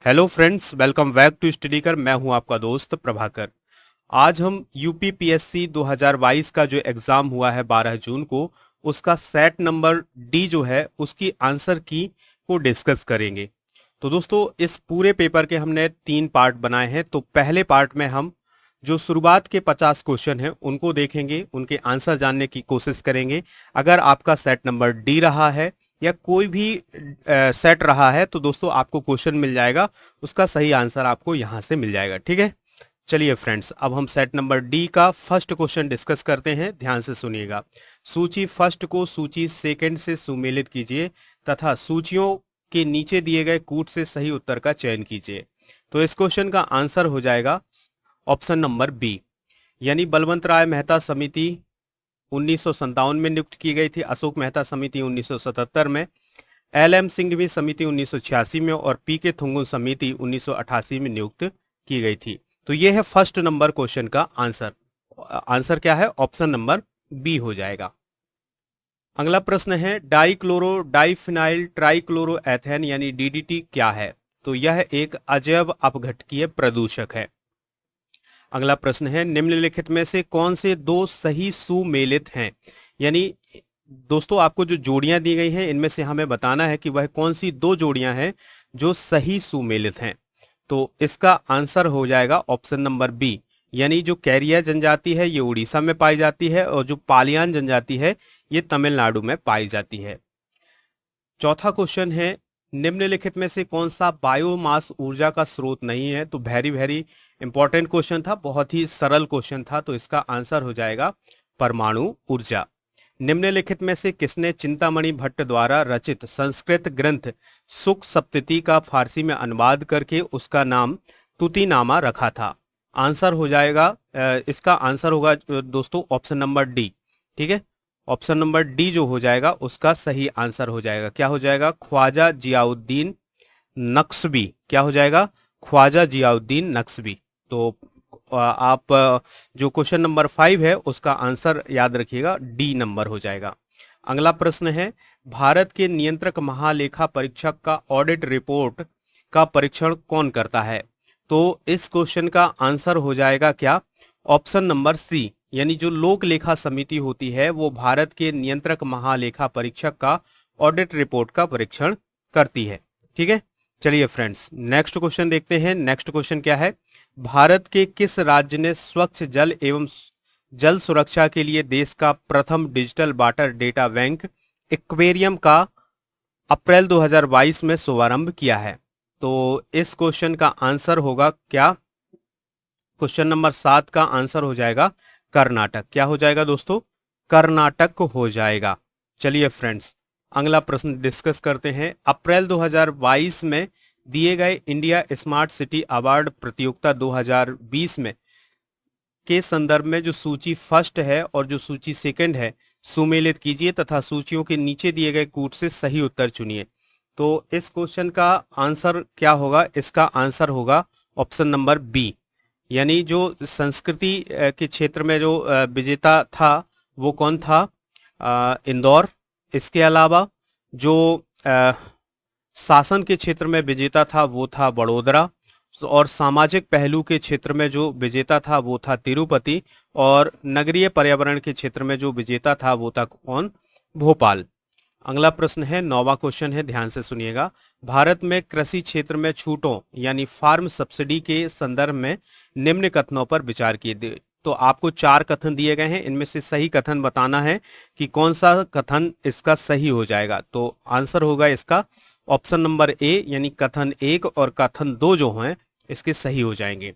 Hello friends, welcome back to study कर। मैं हूं आपका दोस्त प्रभाकर। आज हम यूपीपीएससी 2022 का जो एग्जाम हुआ है 12 जून को, उसका सेट नंबर डी जो है उसकी आंसर की को डिस्कस करेंगे। तो दोस्तों, इस पूरे पेपर के हमने 3 पार्ट बनाए हैं। तो पहले पार्ट में हम जो शुरुआत के 50 क्वेश्चन हैं उनको देखेंगे, उनके आंसर जानने की कोशिश करेंगे। अगर आपका सेट नंबर डी रहा है या कोई भी सेट रहा है तो दोस्तों आपको क्वेश्चन मिल जाएगा, उसका सही आंसर आपको यहां से मिल जाएगा। ठीक है, चलिए फ्रेंड्स, अब हम सेट नंबर डी का फर्स्ट क्वेश्चन डिस्कस करते हैं। ध्यान से सुनिएगा। सूची फर्स्ट को सूची सेकंड से सुमेलित कीजिए तथा सूचियों के नीचे दिए गए कूट से सही उत्तर का चयन कीजिए। तो इस क्वेश्चन का आंसर हो जाएगा ऑप्शन नंबर बी, यानी बलवंत राय मेहता समिति 1957 में नियुक्त की गई थी, अशोक मेहता समिति 1977 में, एल.एम. सिंघवी समिति 1986 में और पी.के. थुंगुन समिति 1988 में नियुक्त की गई थी। तो ये है फर्स्ट नंबर क्वेश्चन का आंसर। आंसर क्या है? ऑप्शन नंबर बी हो जाएगा। अगला प्रश्न है, डाइक्लोरो डाइफिनाइल ट्राइक्लोरोएथेन यानी डीडीटी क्या है? तो यह एक अजैव अपघटकीय प्रदूषक है। अगला प्रश्न है, निम्नलिखित में से कौन से दो सही सुमेलित हैं? यानी दोस्तों, आपको जो जोड़ियां दी गई हैं इनमें से हमें बताना है कि वह कौन सी दो जोड़ियां हैं जो सही सुमेलित हैं। तो इसका आंसर हो जाएगा ऑप्शन नंबर बी, यानी जो कैरिया जनजाति है ये उड़ीसा में पाई जाती है और जो पालियान जनजाति है ये तमिलनाडु में पाई जाती है। चौथा क्वेश्चन है, निम्नलिखित में से कौन सा बायोमास ऊर्जा का स्रोत नहीं है? तो वेरी वेरी इंपॉर्टेंट क्वेश्चन था, बहुत ही सरल क्वेश्चन था। तो इसका आंसर हो जाएगा परमाणु ऊर्जा। निम्नलिखित में से किसने चिंतामणि भट्ट द्वारा रचित संस्कृत ग्रंथ सुख सप्तती का फारसी में अनुवाद करके उसका नाम तुतिनामा रखा था? आंसर हो जाएगा इसका आंसर होगा दोस्तों ऑप्शन नंबर डी। ठीक है, ऑप्शन नंबर डी जो हो जाएगा उसका सही आंसर हो जाएगा। क्या हो जाएगा? ख्वाजा जियाउद्दीन नक्शबी। क्या हो जाएगा? ख्वाजा जियाउद्दीन नक्शबी। तो आप जो क्वेश्चन नंबर 5 है उसका आंसर याद रखिएगा, डी नंबर हो जाएगा। अगला प्रश्न है, भारत के नियंत्रक महालेखा परीक्षक का ऑडिट रिपोर्ट का परीक्षण कौन करता है? तो इस क्वेश्चन का आंसर हो जाएगा क्या? ऑप्शन नंबर सी, यानी जो लोक लेखा समिति होती है वो भारत के नियंत्रक महालेखा परीक्षक का ऑडिट रिपोर्ट का परीक्षण करती है। ठीक है, चलिए फ्रेंड्स नेक्स्ट क्वेश्चन देखते हैं। नेक्स्ट क्वेश्चन क्या है, भारत के किस राज्य ने स्वच्छ जल एवं जल सुरक्षा के लिए देश का प्रथम digital water data bank aquarium का अप्रैल 2022 में शुभारंभ किया है? तो इस क्वेश्चन का आंसर होगा क्या? क्वेश्चन नंबर 7 का आंसर हो जाएगा कर्नाटक। क्या हो जाएगा दोस्तों? कर्नाटक हो जाएगा। चलिए फ्रेंड्स अगला प्रश्न डिस्कस करते हैं। अप्रैल 2022 में दिए गए इंडिया स्मार्ट सिटी अवार्ड प्रतियोगिता 2020 में के संदर्भ में जो सूची फर्स्ट है और जो सूची सेकंड है सुमेलित कीजिए तथा सूचियों के नीचे दिए गए कूट से सही उत्तर चुनिए। तो इस क्वेश्चन का आंसर क्या होगा? इसका आंसर होगा ऑप्शन नंबर बी, यानी जो संस्कृति के क्षेत्र में जो विजेता था वो कौन था? इंदौर। इसके अलावा जो शासन के क्षेत्र में विजेता था वो था बड़ोदरा और सामाजिक पहलू के क्षेत्र में जो विजेता था वो था तिरुपति और नगरीय पर्यावरण के क्षेत्र में जो विजेता था वो था कौन? भोपाल। अगला प्रश्न है, 9वां क्वेश्चन है, ध्यान से सुनिएगा। भारत में कृषि क्षेत्र में छूटों यानी फार्म सब्सिडी के संदर्भ में निम्न कथनों पर विचार किए। तो आपको 4 कथन दिए गए हैं, इनमें से सही कथन बताना है कि कौन सा कथन इसका सही हो जाएगा। तो आंसर होगा इसका ऑप्शन नंबर ए, यानी कथन 1 और कथन 2 जो हैं इसके सही हो जाएंगे।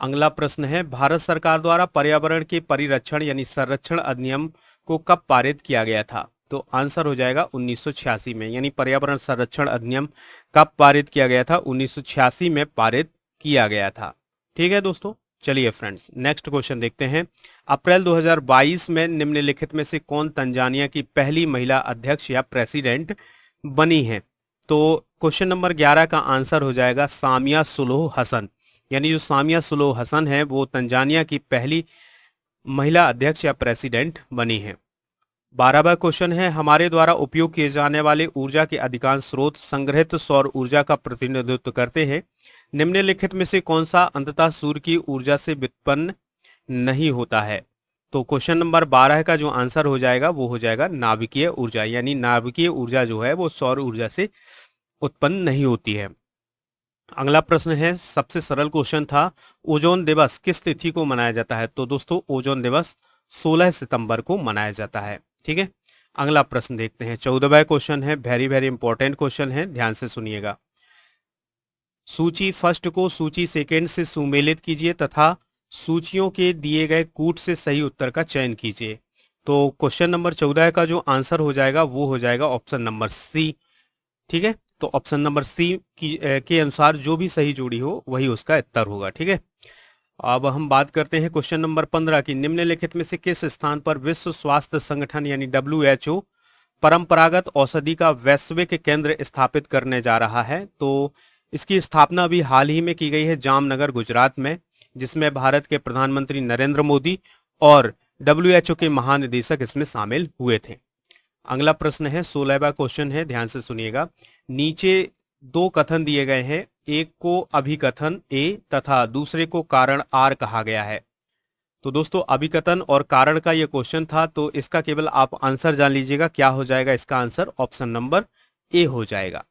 अगला प्रश्न है, भारत सरकार द्वारा पर्यावरण के परिरक्षण यानी संरक्षण अधिनियम को कब पारित किया गया था? तो आंसर हो जाएगा 1986 में, यानी पर्यावरण संरक्षण अधिनियम कब पारित किया गया था? 1986 में पारित किया गया था। ठीक है दोस्तों, चलिए फ्रेंड्स नेक्स्ट क्वेश्चन देखते हैं। अप्रैल 2022 में निम्नलिखित में से कौन तंजानिया की पहली महिला अध्यक्ष या प्रेसिडेंट बनी है? तो क्वेश्चन नंबर 11 का आंसर हो जाएगा सामिया सुलूह हसन, यानी जो सामिया सुलूह हसन है वो तंजानिया की पहली महिला अध्यक्ष या प्रेसिडेंट बनी है। 12वां क्वेश्चन है, हमारे द्वारा उपयोग किए जाने वाले ऊर्जा के अधिकांश स्रोत संग्रहित सौर ऊर्जा का प्रतिनिधित्व करते हैं। निम्नलिखित में से कौन सा अंततः सूर्य की ऊर्जा से व्युत्पन्न नहीं होता है? तो क्वेश्चन नंबर 12 का जो आंसर हो जाएगा वो हो जाएगा नाभिकीय ऊर्जा, यानी नाभिकीय ऊर्जा जो है वो सौर ऊर्जा से उत्पन्न नहीं होती है। अगला प्रश्न है, सबसे सरल क्वेश्चन था, ओजोन दिवस किस तिथि को मनाया जाता है? तो दोस्तों ओजोन दिवस 16 सितंबर को मनाया जाता है। ठीक है, अगला प्रश्न देखते हैं। 14वां क्वेश्चन है, वेरी वेरी इंपॉर्टेंट क्वेश्चन है, ध्यान से सुनिएगा। सूची फर्स्ट को सूची सेकेंड से सुमेलित कीजिए तथा सूचियों के दिए गए कूट से सही उत्तर का चयन कीजिए। तो क्वेश्चन नंबर 14 का जो आंसर हो जाएगा वो हो जाएगा ऑप्शन नंबर सी। ठीक है, तो ऑप्शन नंबर सी के अनुसार जो भी सही जोड़ी हो वही उसका उत्तर होगा। ठीक है, अब हम बात करते हैं क्वेश्चन नंबर 15 की। निम्नलिखित में से किस स्थान पर विश्व स्वास्थ्य संगठन यानी WHO परंपरागत औषधि का वैश्विक केंद्र स्थापित करने जा रहा है? तो इसकी स्थापना अभी हाल ही में की गई है जामनगर गुजरात में, जिसमें भारत के प्रधानमंत्री नरेंद्र मोदी और WHO के महानिदेशक इसमें शामिल हुए थे। अगला प्रश्न है, 16वां क्वेश्चन है, ध्यान से सुनिएगा। नीचे दो कथन दिए गए हैं, एक को अभिकथन ए तथा दूसरे को कारण आर कहा गया है। तो दोस्तों अभिकथन और कारण का यह क्वेश्चन था, तो इसका केवल आप आंसर जान लीजिएगा, क्या हो जाएगा इसका आंसर? ऑप्शन नंबर ए हो जाएगा।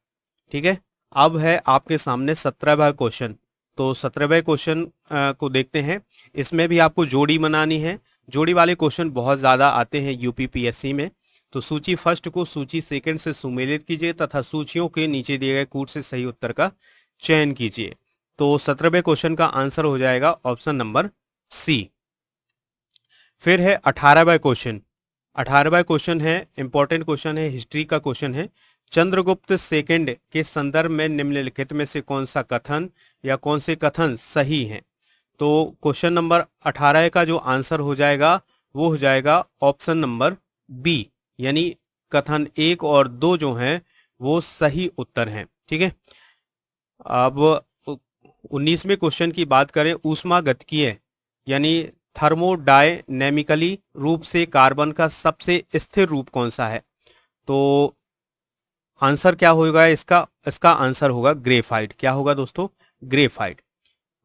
ठीक है, अब है आपके सामने 17वां क्वेश्चन। तो 17वें क्वेश्चन को देखते हैं। इसमें भी आपको जोड़ी बनानी है। जोड़ी वाले क्वेश्चन बहुत ज्यादा आते हैं यूपीपीएससी में। तो सूची फर्स्ट को सूची सेकंड से सुमेलित कीजिए तथा सूचियों के नीचे दिए गए कूट से सही उत्तर का चयन कीजिए। तो 17वें क्वेश्चन का आंसर हो जाएगा ऑप्शन नंबर सी। फिर है 18वां क्वेश्चन। 18वां क्वेश्चन है, इंपॉर्टेंट क्वेश्चन है, हिस्ट्री का क्वेश्चन है। चंद्रगुप्त सेकंड के संदर्भ में निम्नलिखित में से कौन सा कथन या कौन से कथन सही हैं? तो क्वेश्चन नंबर 18 का जो आंसर हो जाएगा वो हो जाएगा ऑप्शन नंबर बी, यानी कथन 1 और 2 जो हैं वो सही उत्तर हैं। ठीक है, अब 19वें क्वेश्चन की बात करें। ऊष्मागतिकीय यानी थर्मोडायनेमिकली रूप से कार्बन का सबसे स्थिर रूप कौन सा है? तो आंसर क्या होगा इसका? इसका आंसर होगा ग्रेफाइट। क्या होगा दोस्तों? ग्रेफाइट।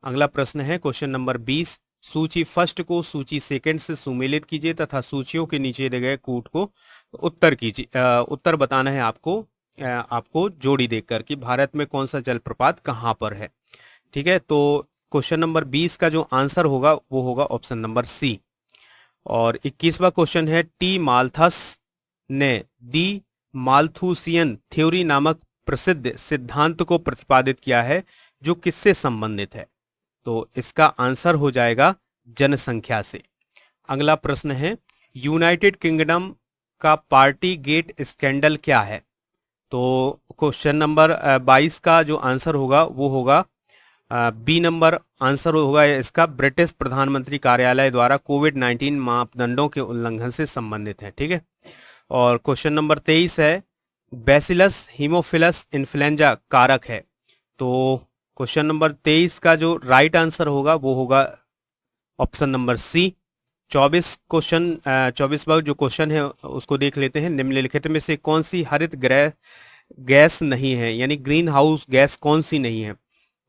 अगला प्रश्न है क्वेश्चन नंबर 20। सूची फर्स्ट को सूची सेकंड से सुमेलित कीजिए तथा सूचियों के नीचे दिए गए कूट को उत्तर कीजिए। उत्तर बताना है आपको जोड़ी देखकर कि भारत में कौन सा जलप्रपात कहां पर है। ठीक है, तो क्वेश्चन नंबर 20 का जो आंसर होगा वो होगा ऑप्शन नंबर सी। और 21वां क्वेश्चन है, टी माल्थस ने दी माल्थुसियन थ्योरी नामक प्रसिद्ध सिद्धांत को प्रतिपादित किया है जो किससे संबंधित है? तो इसका आंसर हो जाएगा जनसंख्या से। अगला प्रश्न है, यूनाइटेड किंगडम का पार्टी गेट स्कैंडल क्या है? तो क्वेश्चन नंबर 22 का जो आंसर होगा वो होगा बी नंबर आंसर होगा इसका, ब्रिटिश प्रधानमंत्री कार्यालय द्वारा कोविड-19 मापदंडों के उल्लंघन से संबंधित है। ठीक है, और क्वेश्चन नंबर 23 है, बैसिलस हीमोफिलस इन्फ्लुएंजा कारक है। तो क्वेश्चन नंबर 23 का जो राइट आंसर होगा वो होगा ऑप्शन नंबर सी। 24वां जो क्वेश्चन है उसको देख लेते हैं। निम्नलिखित में से कौन सी हरित गृह गैस नहीं है, यानी ग्रीन हाउस गैस कौन सी नहीं है?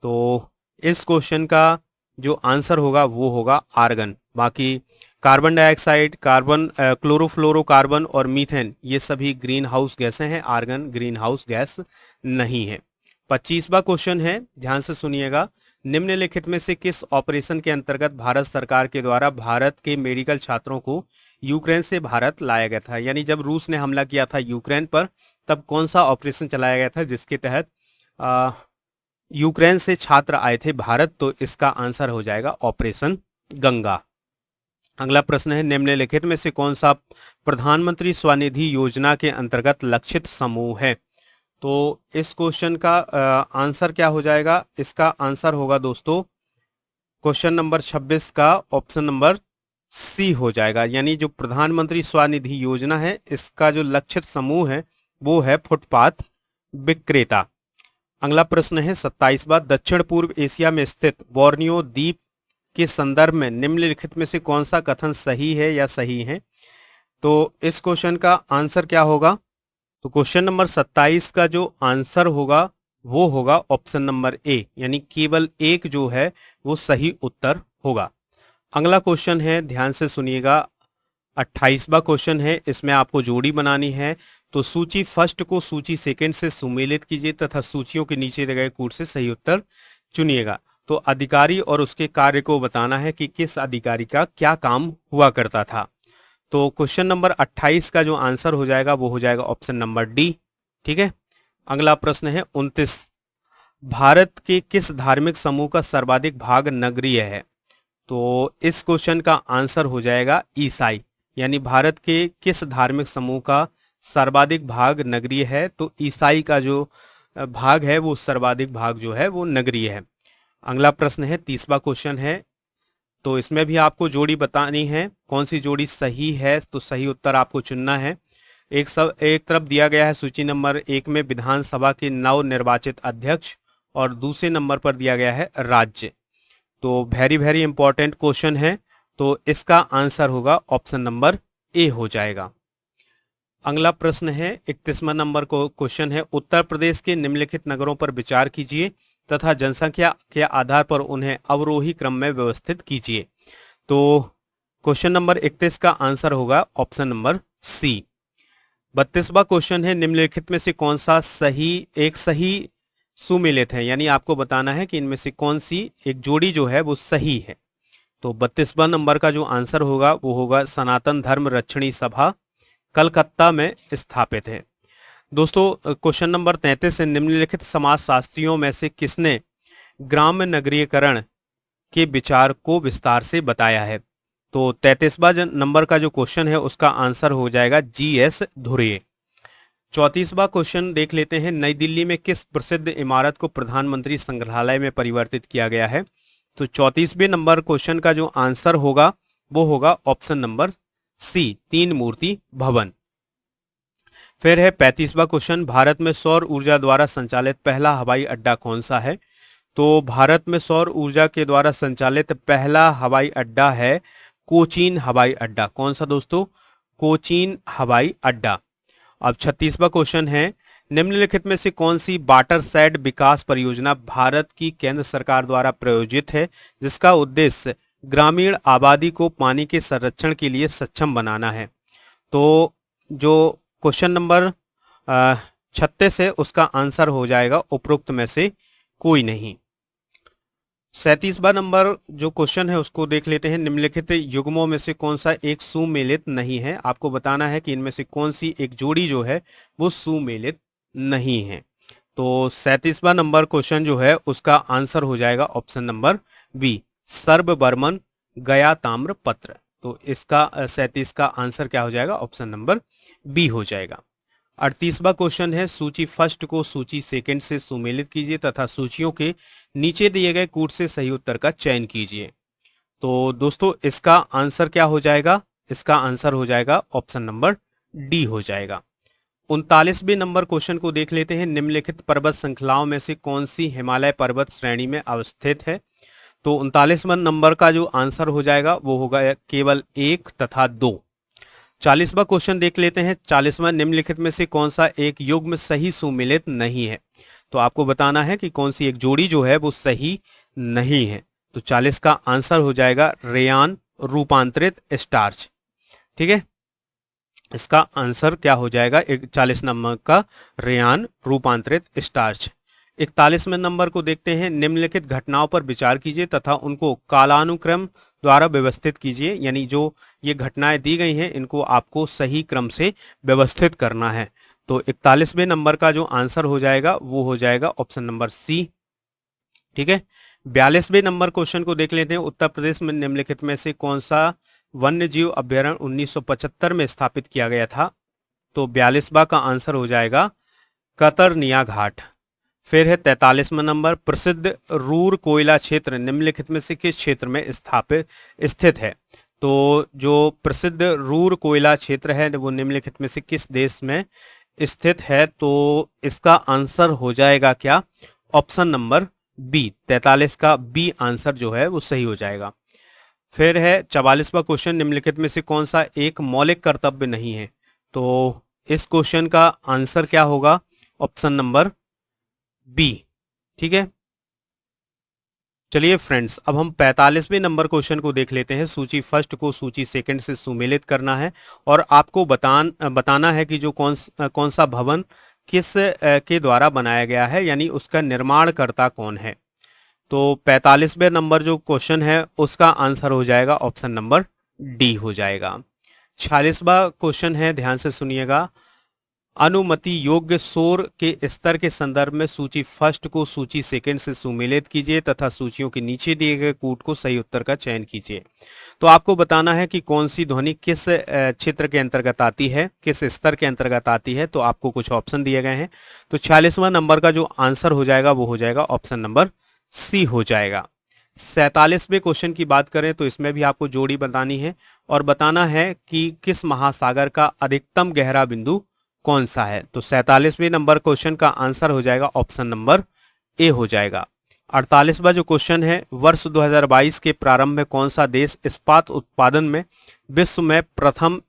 तो इस क्वेश्चन का जो आंसर होगा वो होगा आर्गन। बाकी कार्बन डाइऑक्साइड, कार्बन, क्लोरोफ्लोरोकार्बन और मीथेन ये सभी ग्रीन हाउस गैसें हैं, आर्गन ग्रीन हाउस गैस नहीं है। 25वां क्वेश्चन है, ध्यान से सुनिएगा। निम्नलिखित में से किस ऑपरेशन के अंतर्गत भारत सरकार के द्वारा भारत के मेडिकल छात्रों को यूक्रेन से भारत लाया गया था? यानी जब रूस ने हमला किया था यूक्रेन पर तब कौन सा ऑपरेशन चलाया गया था जिसके तहत यूक्रेन से छात्र आए थे भारत? तो इसका आंसर हो जाएगा ऑपरेशन गंगा। अगला प्रश्न है, निम्नलिखित में से कौन सा प्रधानमंत्री स्वनिधि योजना के अंतर्गत लक्षित समूह है? तो इस क्वेश्चन का आंसर क्या हो जाएगा? इसका आंसर होगा दोस्तों क्वेश्चन नंबर 26 का ऑप्शन नंबर सी हो जाएगा, यानी जो प्रधानमंत्री स्वनिधि योजना है इसका जो लक्षित समूह है वो है फुटपाथ विक्रेता। अगला प्रश्न है 27वां, दक्षिण पूर्व एशिया में स्थित बोर्नियो द्वीप के संदर्भ में निम्नलिखित में से कौन सा कथन सही है या सही है? तो इस क्वेश्चन का आंसर क्या होगा? तो क्वेश्चन नंबर 27 का जो आंसर होगा वो होगा ऑप्शन नंबर ए, यानी केवल एक जो है वो सही उत्तर होगा। अगला क्वेश्चन है, ध्यान से सुनिएगा, 28वां क्वेश्चन है। इसमें आपको जोड़ी बनानी है। तो सूची फर्स्ट को सूची सेकंड से सुमेलित कीजिए तथा सूचियों के नीचे दिए गए कूट से सही उत्तर चुनिएगा। तो अधिकारी और उसके कार्य को बताना है कि किस अधिकारी का क्या काम हुआ करता था। तो क्वेश्चन नंबर 28 का जो आंसर हो जाएगा वो हो जाएगा ऑप्शन नंबर डी। ठीक है। अगला प्रश्न है 29, भारत के किस धार्मिक समूह का सर्वाधिक भाग नगरीय है? तो इस क्वेश्चन का आंसर हो जाएगा ईसाई, यानी भारत के किस धार्मिक समूह का सर्वाधिक भाग नगरीय है? तो ईसाई का जो भाग है वो सर्वाधिक भाग जो है वो नगरीय है। अगला प्रश्न है 30वां क्वेश्चन है। तो इसमें भी आपको जोड़ी बतानी है, कौन सी जोड़ी सही है। तो सही उत्तर आपको चुनना है। एक तरफ दिया गया है सूची नंबर 1 में विधानसभा के नव निर्वाचित अध्यक्ष और दूसरे नंबर पर दिया गया है राज्य। तो वेरी वेरी इंपॉर्टेंट क्वेश्चन है। तो इसका आंसर होगा ऑप्शन नंबर ए हो जाएगा। अगला प्रश्न है 31वां नंबर को क्वेश्चन है, उत्तर प्रदेश के निम्नलिखित नगरों पर विचार कीजिए तथा जनसंख्या के आधार पर उन्हें अवरोही क्रम में व्यवस्थित कीजिए। तो क्वेश्चन नंबर 31 का आंसर होगा ऑप्शन नंबर सी। 32वां क्वेश्चन है, निम्नलिखित में से कौन सा एक सही सुमेलित है, यानी आपको बताना है कि इनमें से कौन सी एक जोड़ी जो है वो सही है। तो 32वां नंबर का जो आंसर होगा वो होगा सनातन धर्म रक्षणी सभा कलकत्ता में स्थापित है। दोस्तों क्वेश्चन नंबर 33 है, निम्नलिखित समाजशास्त्रियों में से किसने ग्राम्य नगरीकरण के विचार को विस्तार से बताया है? तो 33वां नंबर का जो क्वेश्चन है उसका आंसर हो जाएगा GS धुरे। 34वां क्वेश्चन देख लेते हैं, नई दिल्ली में किस प्रसिद्ध इमारत को प्रधानमंत्री संग्रहालय में परिवर्तित किया गया है? तो 34वें नंबर क्वेश्चन का जो आंसर होगा वो होगा ऑप्शन नंबर सी, तीन मूर्ति भवन। फिर है 35वां क्वेश्चन, भारत में सौर ऊर्जा द्वारा संचालित पहला हवाई अड्डा कौन सा है? तो भारत में सौर ऊर्जा के द्वारा संचालित पहला हवाई अड्डा है कोचीन हवाई अड्डा। कौन सा दोस्तों? कोचीन हवाई अड्डा। अब 36वां क्वेश्चन है, निम्नलिखित में से कौन सी वाटरशेड विकास परियोजना भारत की केंद्र सरकार द्वारा प्रायोजित है जिसका उद्देश्य ग्रामीण आबादी को पानी के संरक्षण के लिए सक्षम बनाना है? तो जो क्वेश्चन नंबर 36 है उसका आंसर हो जाएगा उपरोक्त में से कोई नहीं। 37वां नंबर जो क्वेश्चन है उसको देख लेते हैं, निम्नलिखित युग्मों में से कौन सा एक सुमेलित नहीं है? आपको बताना है कि इनमें से कौन सी एक जोड़ी जो है वो सुमेलित नहीं है। तो 37वां नंबर क्वेश्चन जो है उसका आंसर हो जाएगा ऑप्शन नंबर बी, सर्ववर्मन गया ताम्रपत्र। तो इसका 37 का आंसर क्या हो जाएगा? ऑप्शन नंबर बी हो जाएगा। 38वां क्वेश्चन है, सूची फर्स्ट को सूची सेकंड से सुमेलित कीजिए तथा सूचियों के नीचे दिए गए कूट से सही उत्तर का चयन कीजिए। तो दोस्तों इसका आंसर क्या हो जाएगा? इसका आंसर हो जाएगा ऑप्शन नंबर डी हो जाएगा। 39वें नंबर क्वेश्चन को देख लेते हैं, निम्नलिखित पर्वत श्रृंखलाओं में से कौन सी हिमालय पर्वत श्रेणी में अवस्थित है? तो 39वां नंबर का जो आंसर हो जाएगा वो होगा केवल 1 तथा 2। 40वां क्वेश्चन देख लेते हैं, 40वां, निम्नलिखित में से कौन सा एक युग्म सही सुमेलित नहीं है? तो आपको बताना है कि कौन सी एक जोड़ी जो है वो सही नहीं है। तो 40 का आंसर हो जाएगा रेयान रूपांतरित स्टार्च। ठीक है, इसका आंसर क्या हो जाएगा? 40 नंबर का रेयान रूपांतरित स्टार्च। 41वें नंबर को देखते हैं, निम्नलिखित घटनाओं पर विचार कीजिए तथा उनको कालानुक्रम द्वारा व्यवस्थित कीजिए, यानी जो ये घटनाएं दी गई हैं इनको आपको सही क्रम से व्यवस्थित करना है। तो 41वें नंबर का जो आंसर हो जाएगा वो हो जाएगा ऑप्शन नंबर सी। ठीक है, 42वें नंबर क्वेश्चन को देख लेते हैं, उत्तर प्रदेश में निम्नलिखित में से कौन सा वन्य जीव अभ्यारण्य 1975 में स्थापित किया गया था? तो 42वां का आंसर हो जाएगा कतरनिया घाट। फिर है 43वां नंबर, प्रसिद्ध रूर कोयला क्षेत्र निम्नलिखित में से किस क्षेत्र में स्थित है? तो जो प्रसिद्ध रूर कोयला क्षेत्र है वो निम्नलिखित में से किस देश में स्थित है? तो इसका आंसर हो जाएगा क्या? ऑप्शन नंबर बी, 43 का बी आंसर जो है वो सही हो जाएगा। फिर है 44वां क्वेश्चन, निम्नलिखित में से कौन सा एक मौलिक कर्तव्य नहीं है। तो इस क्वेश्चन का आंसर क्या होगा, ऑप्शन नंबर बी। ठीक है, चलिए फ्रेंड्स, अब हम 45वें नंबर क्वेश्चन को देख लेते हैं। सूची फर्स्ट को सूची सेकंड से सुमेलित करना है और आपको बताना है कि जो कौन सा भवन किस के द्वारा बनाया गया है, यानी उसका निर्माणकर्ता कौन है। तो 45वें नंबर जो क्वेश्चन है उसका आंसर हो जाएगा ऑप्शन नंबर डी हो जाएगा। 46वां क्वेश्चन है, ध्यान से सुनिएगा। अनुमति योग्य शोर के स्तर के संदर्भ में सूची फर्स्ट को सूची सेकंड से सुमेलित कीजिए तथा सूचियों के नीचे दिए गए कूट को सही उत्तर का चयन कीजिए। तो आपको बताना है कि कौन सी ध्वनि किस क्षेत्र के अंतर्गत आती है, किस स्तर के अंतर्गत आती है। तो आपको कुछ ऑप्शन दिए गए हैं। तो 46वां नंबर का जो आंसर हो जाएगा वो हो जाएगा ऑप्शन नंबर सी हो जाएगा। 47वें क्वेश्चन की बात करें तो इसमें भी आपको जोड़ी बतानी है और बताना है कि किस महासागर का अधिकतम गहरा बिंदु कौन सा है। तो 47वें नंबर क्वेश्चन का आंसर हो जाएगा ऑप्शन नंबर ए हो जाएगा। 48वां जो क्वेश्चन है, वर्ष 2022 के प्रारंभ में कौन सा देश इस्पात उत्पादन में विश्व में प्रथम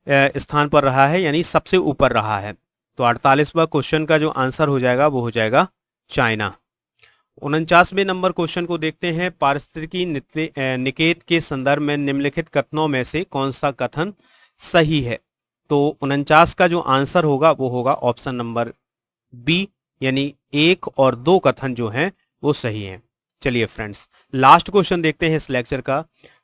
स्थान पर रहा है, यानी सबसे ऊपर रहा है। तो 48वां क्वेश्चन का जो आंसर हो जाएगा वो हो जाएगा चाइना। 49वें नंबर क्वेश्चन को देखते हैं। पारिस्थितिकी निकेत के संदर्भ में निम्नलिखित कथनों में से कौन सा कथन सही है। तो 49 का जो आंसर होगा वो होगा ऑप्शन नंबर बी, यानी 1 और 2 कथन जो हैं वो सही हैं। चलिए फ्रेंड्स, लास्ट क्वेश्चन देखते हैं इस लेक्चर का।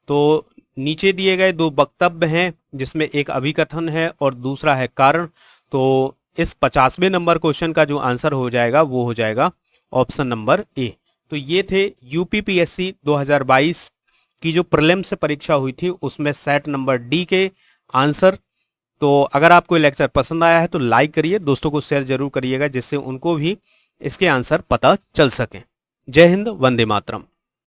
तो नीचे दिए गए 2 वक्तव्य हैं जिसमें एक अभिकथन है और दूसरा है कारण। तो इस 50वें नंबर क्वेश्चन का जो आंसर हो जाएगा वो हो जाएगा ऑप्शन नंबर ए। तो ये थे यूपीपीएससी 2022 की जो प्रीलिम्स परीक्षा हुई थी उसमें सेट नंबर डी के आंसर। तो अगर आपको लेक्चर पसंद आया है तो लाइक करिए, दोस्तों को शेयर जरूर करिएगा जिससे उनको भी इसके आंसर पता चल सके। जय हिंद, वंदे मातरम।